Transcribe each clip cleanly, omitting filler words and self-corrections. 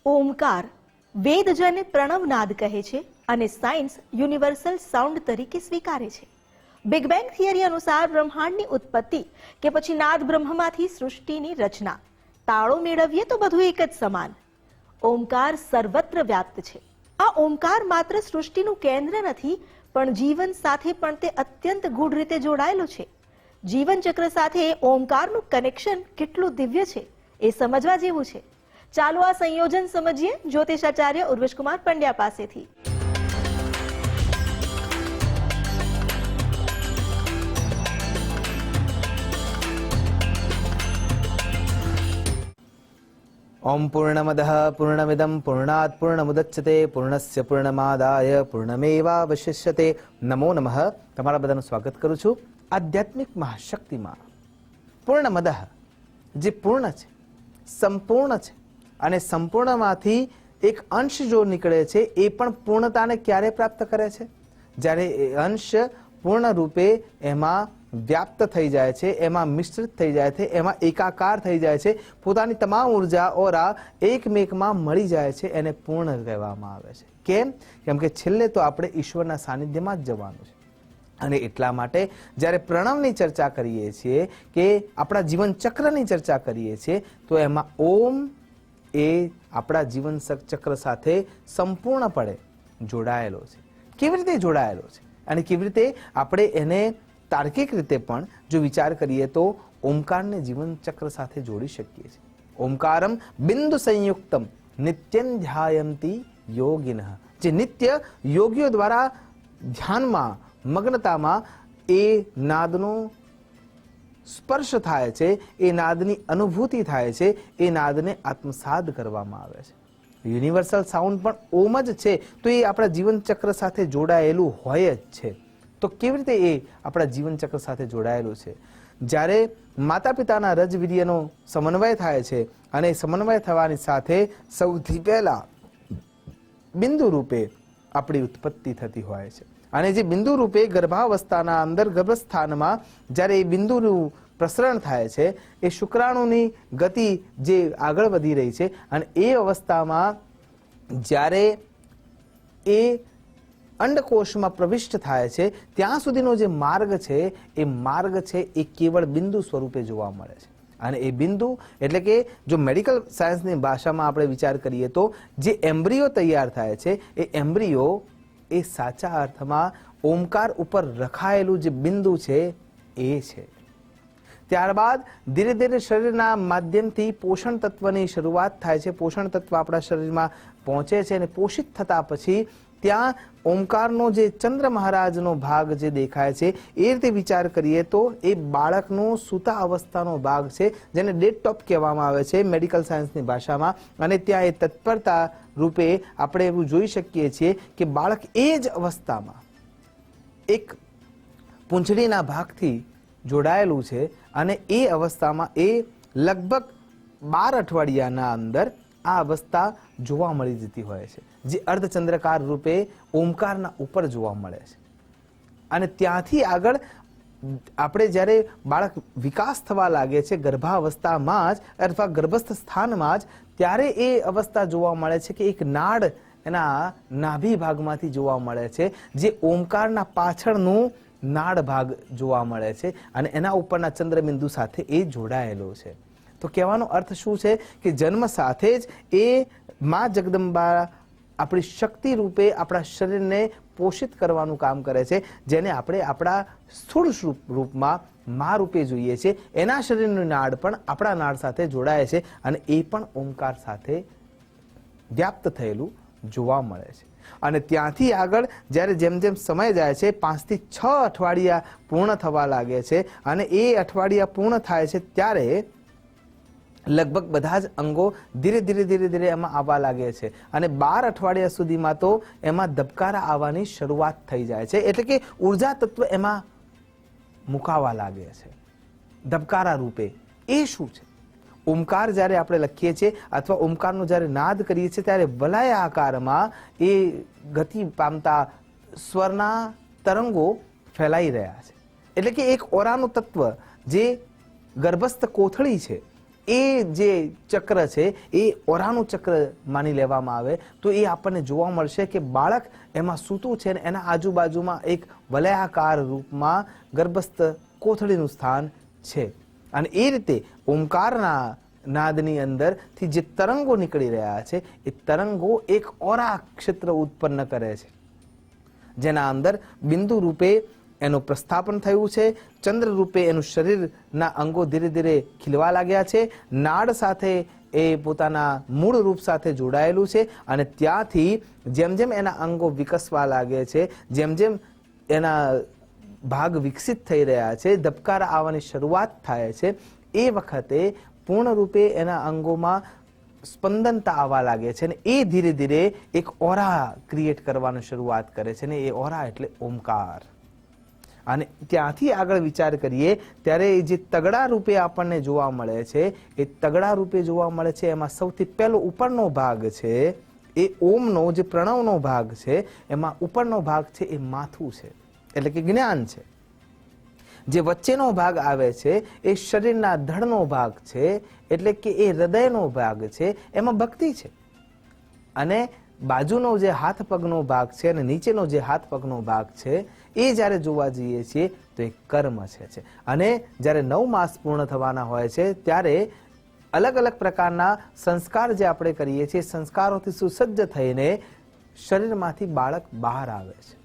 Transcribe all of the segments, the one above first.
ઓમકાર વેદજને પ્રણવનાદ કહે છે અને સાયન્સ યુનિવર્સલ સાઉન્ડ તરીકે સ્વીકારે છે. બિગ બેંગ થિયરી અનુસાર બ્રહ્માંડની ઉત્પત્તિ કે પછી નાદ બ્રહ્મમાંથી સૃષ્ટિની રચના, તાળો મેળવીએ તો બધું એક જ સમાન. ઓમકાર સર્વત્ર વ્યાપ્ત છે. આ ઓમકાર માત્ર સૃષ્ટિનું કેન્દ્ર નથી, પણ જીવન સાથે પણ તે અત્યંત ગૂઢ રીતે જોડાયેલો છે. જીવન ચક્ર સાથે ઓમકારનું કનેક્શન કેટલું દિવ્ય છે એ સમજવા જેવું છે. ચાલો આ સંયોજન સમજીએ જ્યોતિષાચાર્ય ઉર્વશકુમાર પંડ્યા પાસેથી. ઓમ પૂર્ણમદઃ પૂર્ણમિદં પૂર્ણાત પૂર્ણમુદચ્યતે પૂર્ણસ્ય પૂર્ણમાદાય પૂર્ણમેવાવશિષ્યતે. નમો નમઃ. તમારા બધાનું સ્વાગત કરું છું આધ્યાત્મિક મહાશક્તિમાં. પૂર્ણમદઃ જે પૂર્ણ છે, સંપૂર્ણ છે, અને સંપૂર્ણમાંથી એક અંશ જો નીકળે છે એ પણ પૂર્ણતાને ક્યારે પ્રાપ્ત કરે છે? જ્યારે એ અંશ પૂર્ણ રૂપે એમાં વ્યાપ્ત થઈ જાય છે, એમાં મિશ્રિત થઈ જાય છે, એમાં એકાકાર થઈ જાય છે, પોતાની તમામ ઉર્જા ઓરા એકમેકમાં મળી જાય છે, એને પૂર્ણ કહેવામાં આવે છે. કેમ? કેમ કે છેલ્લે તો આપણે ઈશ્વરના સાનિધ્યમાં જ જવાનું છે. અને એટલા માટે જ્યારે પ્રણવની ચર્ચા કરીએ છીએ કે આપણા જીવન ચક્રની ચર્ચા કરીએ છીએ તો એમાં ઓમ એ આપણા જીવન ચક્ર સાથે સંપૂર્ણપણે જોડાયેલો છે. કેવી રીતે જોડાયેલો છે અને કેવી રીતે આપણે એને તાર્કિક રીતે પણ જો વિચાર કરીએ તો ઓમકારને જીવન ચક્ર સાથે જોડી શકીએ છીએ. ઓમકારમ બિંદુ સંયુક્તમ નિત્યં ધ્યાયંતી યોગિનઃ. જે નિત્ય યોગીઓ દ્વારા ધ્યાનમાં મગ્નતામાં એ નાદનો સ્પર્શ થાય છે, એ નાદની અનુભૂતિ થાય છે, એ નાદને આત્મસાદ કરવામાં આવે છે. યુનિવર્સલ સાઉન્ડ પણ ઓમ જ છે તો એ આપણા જીવન ચક્ર સાથે જોડાયેલું હોય જ છે. તો કેવી રીતે એ આપણા જીવન ચક્ર સાથે જોડાયેલું છે? જ્યારે માતા પિતાના રજવીર્યનો સમન્વય થાય છે અને સમન્વય થવાની સાથે સૌથી પહેલા બિંદુ રૂપે આપણી ઉત્પત્તિ થતી હોય છે. અને જે બિંદુ રૂપે ગર્ભાવસ્થાના અંદર ગર્ભસ્થાનમાં જ્યારે એ બિંદુનું પ્રસરણ થાય છે, એ શુક્રાણુની ગતિ જે આગળ વધી રહી છે અને એ અવસ્થામાં જ્યારે એ અંડકોષમાં પ્રવિષ્ટ થાય છે ત્યાં સુધીનો જે માર્ગ છે એ માર્ગ છે એ કેવળ બિંદુ સ્વરૂપે જોવા મળે છે. અને એ બિંદુ એટલે કે જો મેડિકલ સાયન્સની ભાષામાં આપણે વિચાર કરીએ તો જે એમ્બ્રિયો તૈયાર થાય છે એ એમ્બ્રિયો એ સાચા અર્થમાં ઓમકાર ઉપર રખાયેલું જે બિંદુ છે એ છે. ત્યારબાદ ધીરે ધીરે શરીરના માધ્યમથી પોષણ તત્વની શરૂઆત થાય છે. પોષણ તત્વ આપણા શરીરમાં પહોંચે છે અને પોષિત થતા પછી ત્યાં ઓમકારનો જે ચંદ્ર મહારાજનો ભાગ જે દેખાય છે એ રીતે વિચાર કરીએ તો એ બાળકનો સૂતા અવસ્થાનો ભાગ છે, જેને ડેડ ટોપ કહેવામાં આવે છે મેડિકલ સાયન્સની ભાષામાં. અને ત્યાં એ તત્પરતા રૂપે આપણે એવું જોઈ શકીએ છીએ કે બાળક એ જ અવસ્થામાં એક પૂંછડીના ભાગથી જોડાયેલું છે અને એ અવસ્થામાં એ લગભગ 12 અઠવાડિયાના અંદર આ અવસ્થા જોવા મળી જતી હોય છે, જે અર્ધચંદ્રકાર રૂપે ઓમકારના ઉપર જોવા મળે છે. અને ત્યાંથી આગળ આપણે જ્યારે બાળક વિકાસ થવા લાગે છે ગર્ભાવસ્થામાં જ અથવા ગર્ભસ્થ સ્થાનમાં જ, ત્યારે એ અવસ્થા જોવા મળે છે કે એક નાડ એના નાભી ભાગમાંથી જોવા મળે છે, જે ઓમકારના પાછળનું નાડ ભાગ જોવા મળે છે અને એના ઉપરના ચંદ્રબિંદુ સાથે એ જોડાયેલો છે. તો કહેવાનો અર્થ શું છે કે જન્મ સાથે જ એ માં જગદંબા આપણી શક્તિ રૂપે આપણા શરીરને પોષિત કરવાનું કામ કરે છે, જેને આપણે આપણા સ્થૂળ રૂપમાં માં રૂપે જોઈએ છે. એના શરીરનું નાડ પણ આપણા નાડ સાથે જોડાય છે અને એ પણ ઓમકાર સાથે વ્યાપ્ત થયેલું જોવા મળે છે. અને ત્યાંથી આગળ જ્યારે જેમ જેમ સમય જાય છે 5 થી 6 અઠવાડિયા પૂર્ણ થવા લાગે છે અને એ અઠવાડિયા પૂર્ણ થાય છે ત્યારે લગભગ બધા જ અંગો ધીરે ધીરે ધીરે ધીરે એમાં આવવા લાગે છે. અને 12 અઠવાડિયા સુધીમાં તો એમાં ધબકારા આવવાની શરૂઆત થઈ જાય છે, એટલે કે ઉર્જા તત્વ એમાં મુકાવા લાગે છે ધબકારા રૂપે. એ શું છે? ઓમકાર જ્યારે આપણે લખીએ છીએ અથવા ઓમકારનો જ્યારે નાદ કરીએ છીએ ત્યારે વલય આકારમાં એ ગતિ પામતા સ્વરના તરંગો ફેલાઈ રહ્યા છે. એટલે કે એક ઓરાનું તત્વ જે ગર્ભસ્થ કોથળી છે એ જે ચક્ર છે એ ઓરાનું ચક્ર માની લેવામાં આવે તો એ આપણને જોવા મળશે કે બાળક એમાં સૂતું છે અને એના આજુબાજુમાં એક વલયાકાર રૂપમાં ગર્ભસ્થ કોથળીનું સ્થાન છે. અને એ રીતે ઓમકારના નાદની અંદરથી જે તરંગો નીકળી રહ્યા છે એ તરંગો એક ઓરા ક્ષેત્ર ઉત્પન્ન કરે છે, જેના અંદર બિંદુ રૂપે એનું પ્રસ્થાપન થયું છે. ચંદ્ર રૂપે એનું શરીરના અંગો ધીરે ધીરે ખીલવા લાગ્યા છે. નાડ સાથે એ પોતાના મૂળ રૂપ સાથે જોડાયેલું છે અને ત્યાંથી જેમ જેમ એના અંગો વિકસવા લાગે છે, જેમ જેમ એના ભાગ વિકસિત થઈ રહ્યા છે, ધબકારા આવવાની શરૂઆત થાય છે, એ વખતે પૂર્ણ રૂપે એના અંગોમાં સ્પંદનતા આવવા લાગે છે અને એ ધીરે ધીરે એક ઓરા ક્રિએટ કરવાની શરૂઆત કરે છે ને એ ઓરા એટલે ઓમકાર. અને ત્યાંથી આગળ વિચાર કરીએ ત્યારે એ જે તગડા રૂપે આપણને જોવા મળે છે એ તગડા રૂપે જોવા મળે છે. એમાં સૌથી પહેલો ઉપરનો ભાગ છે એ ઓમનો જે પ્રણવનો ભાગ છે એમાં ઉપરનો ભાગ છે એ માથું છે, એટલે કે જ્ઞાન છે. જે વચ્ચેનો ભાગ આવે છે એ શરીરના ધડનો ભાગ છે, એટલે કે એ હૃદયનો ભાગ છે, એમાં ભક્તિ છે. અને બાજુનો જે હાથ પગનો ભાગ છે અને નીચેનો જે હાથ પગનો ભાગ છે એ જ્યારે જોવા જઈએ છીએ તો એ કર્મ છે. અને જ્યારે 9 માસ પૂર્ણ થવાના હોય છે ત્યારે અલગ અલગ પ્રકારના સંસ્કાર જે આપણે કરીએ છીએ, સંસ્કારોથી સુસજ્જ થઈને શરીરમાંથી બાળક બહાર આવે છે,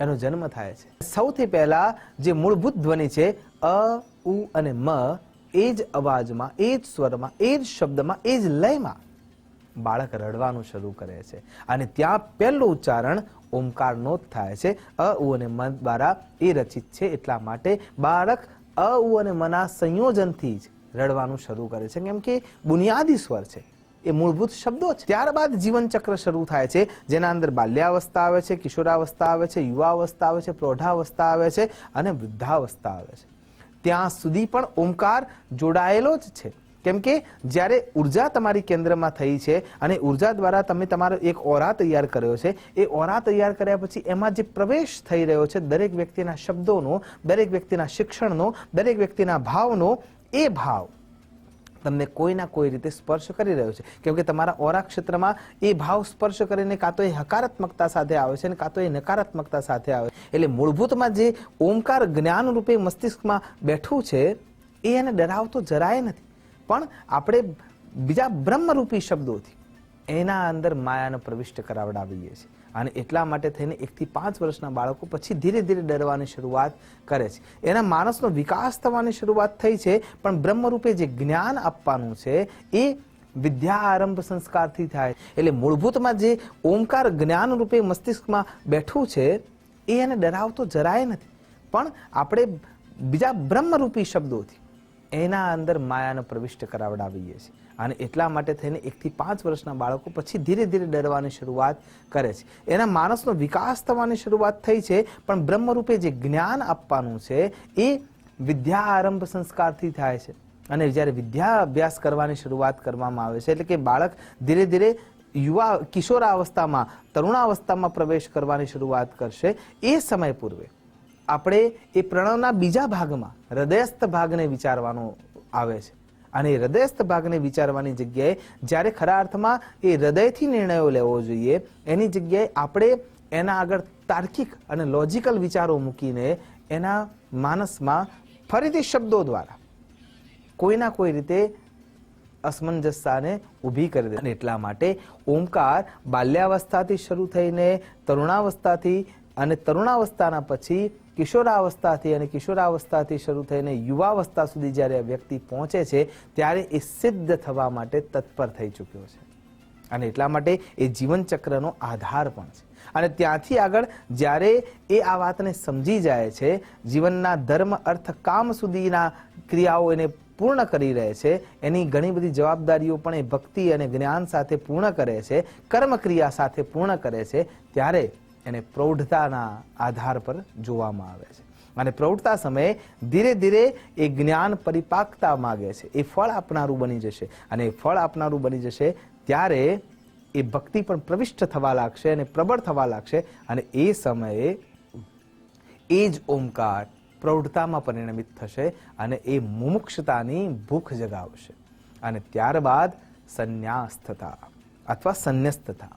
એનો જન્મ થાય છે. સૌથી પહેલા જે મૂળભૂત ધ્વનિ છે અ, ઉ અને મ, એ જ અવાજમાં, એ જ સ્વરમાં, એ જ શબ્દમાં, એ જ લયમાં બાળક રડવાનું શરૂ કરે છે. અને ત્યાં પહેલું ઉચ્ચારણ ઓમકારનો જ થાય છે. અ, ઉ અને મ દ્વારા એ રચિત છે, એટલા માટે બાળક અ, ઉ અને મના સંયોજનથી જ રડવાનું શરૂ કરે છે, કેમ કે બુનિયાદી સ્વર છે, એ મૂળભૂત શબ્દો છે. ત્યારબાદ જીવન ચક્ર શરૂ થાય છે, જેના અંદર બાલ્યાવસ્થા આવે છે, કિશોરાવસ્થા આવે છે, યુવાવસ્થા આવે છે, પ્રૌઢાવસ્થા આવે છે અને વૃદ્ધાવસ્થા આવે છે. ત્યાં સુધી પણ ઓમકાર જોડાયેલો જ છે, કેમ કે જ્યારે ઉર્જા તમારી કેન્દ્રમાં થઈ છે અને ઉર્જા દ્વારા તમે તમારો એક ઓરા તૈયાર કર્યો છે, એ ઓરા તૈયાર કર્યા પછી એમાં જે પ્રવેશ થઈ રહ્યો છે દરેક વ્યક્તિના શબ્દોનો, દરેક વ્યક્તિના શિક્ષણનો, દરેક વ્યક્તિના ભાવનો, એ ભાવ તમને કોઈના કોઈ રીતે સ્પર્શ કરી રહ્યો છે. કેમ કે તમારા ઓરા ક્ષેત્રમાં એ ભાવ સ્પર્શ કરીને કાં તો એ હકારાત્મકતા સાથે આવે છે અને કાં તો એ નકારાત્મકતા સાથે આવે. એટલે મૂળભૂતમાં જે ઓમકાર જ્ઞાન રૂપે મસ્તિષ્કમાં બેઠું છે એ એને ડરાવતો જરાય નથી, પણ આપણે બીજા બ્રહ્મરૂપી શબ્દોથી એના અંદર માયાને પ્રવિષ્ટ કરાવડાવીએ છીએ. અને એટલા માટે થઈને 1 થી 5 વર્ષના બાળકો પછી ધીરે ધીરે ડરવાની શરૂઆત કરે છે. એના માનસનો વિકાસ થવાની શરૂઆત થઈ છે, પણ બ્રહ્મરૂપે જે જ્ઞાન આપવાનું છે એ વિદ્યા આરંભ સંસ્કારથી થાય. એટલે મૂળભૂતમાં જે ઓમકાર જ્ઞાન રૂપે મસ્તિષ્કમાં બેઠું છે એ એને ડરાવતો જરાય નથી, પણ આપણે બીજા બ્રહ્મરૂપી શબ્દોથી એના અંદર માયાને પ્રવિષ્ટ કરાવડાવીએ છીએ. અને એટલા માટે થઈને 1 થી 5 વર્ષના બાળકો પછી ધીરે ધીરે ડરવાની શરૂઆત કરે છે. એના માનસનો વિકાસ થવાની શરૂઆત થઈ છે, પણ બ્રહ્મરૂપે જે જ્ઞાન આપવાનું છે એ વિદ્યા આરંભ સંસ્કારથી થાય છે. અને જ્યારે વિદ્યા અભ્યાસ કરવાની શરૂઆત કરવામાં આવે છે, એટલે કે બાળક ધીરે ધીરે યુવા કિશોરાવસ્થામાં, તરુણાવસ્થામાં પ્રવેશ કરવાની શરૂઆત કરશે, એ સમય પૂર્વે આપણે એ પ્રણવના બીજા ભાગમાં હૃદયસ્થ ભાગને વિચારવાનો આવે છે. અને એ હૃદયસ્થ ભાગને વિચારવાની જગ્યાએ જ્યારે ખરા અર્થમાં એ હૃદયથી નિર્ણયો લેવો જોઈએ, એની જગ્યાએ આપણે એના આગળ તાર્કિક અને લોજિકલ વિચારો મૂકીને એના માનસમાં ફરીથી શબ્દો દ્વારા કોઈના કોઈ રીતે અસમંજસતાને ઊભી કરી દે. એટલા માટે ઓમકાર બાલ્યાવસ્થાથી શરૂ થઈને તરુણાવસ્થાથી અને તરુણાવસ્થાના પછી કિશોરાવસ્થાથી અને કિશોરાવસ્થાથી શરૂ થઈને યુવાવસ્થા સુધી જ્યારે વ્યક્તિ પહોંચે છે ત્યારે એ સિદ્ધ થવા માટે તત્પર થઈ ચૂક્યો છે. અને એટલા માટે એ જીવનચક્રનો આધાર પણ છે. અને ત્યાંથી આગળ જ્યારે એ આ વાતને સમજી જાય છે, જીવનના ધર્મ, અર્થ, કામ સુધીના ક્રિયાઓ એને પૂર્ણ કરી રહે છે, એની ઘણી બધી જવાબદારીઓ પણ એ ભક્તિ અને જ્ઞાન સાથે પૂર્ણ કરે છે, કર્મ ક્રિયા સાથે પૂર્ણ કરે છે, ત્યારે એને પ્રૌઢતાના આધાર પર જોવામાં આવે છે. અને પ્રૌઢતા સમયે ધીરે ધીરે એ જ્ઞાન પરિપાકતા માગે છે, એ ફળ આપનારું બની જશે. અને એ ફળ આપનારું બની જશે ત્યારે એ ભક્તિ પણ પ્રવિષ્ટ થવા લાગશે અને પ્રબળ થવા લાગશે. અને એ સમયે એ જ ઓમકાર પ્રૌઢતામાં પરિણમિત થશે અને એ મુમુક્ષતાની ભૂખ જગાવશે. અને ત્યારબાદ સંન્યાસ્તતા અથવા સંન્યસ્તતા.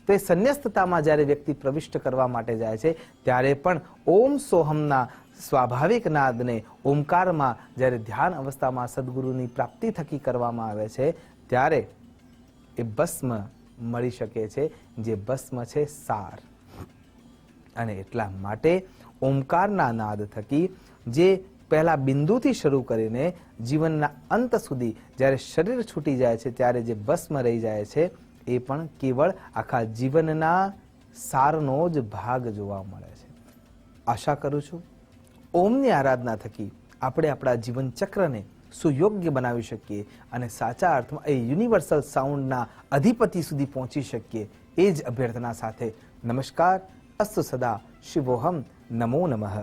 તો એ સંન્યસ્તતામાં જ્યારે વ્યક્તિ પ્રવિષ્ટ કરવા માટે જાય છે ત્યારે પણ ઓમ સોહમના સ્વાભાવિક નાદને ઓમકારમાં જ્યારે ધ્યાન અવસ્થામાં સદગુરુની પ્રાપ્તિ થકી કરવામાં આવે છે ત્યારે એ ભસ્મ મળી શકે છે, જે ભસ્મ છે સાર. અને એટલા માટે ઓમકારના નાદ થકી જે પહેલા બિંદુથી શરૂ કરીને જીવનના અંત સુધી જ્યારે શરીર છૂટી જાય છે ત્યારે જે ભસ્મ રહી જાય છે એ પણ કેવળ આખા જીવનના સારનો જ ભાગ જોવા મળે છે. આશા કરું છું ઓમની આરાધના થકી આપણે આપણા જીવન ચક્રને સુયોગ્ય બનાવી શકીએ અને સાચા અર્થમાં એ યુનિવર્સલ સાઉન્ડના અધિપતિ સુધી પહોંચી શકીએ. એ જ અભ્યર્થના સાથે નમસ્કાર. અસ્તુ સદા શિવોહમ. નમો નમઃ.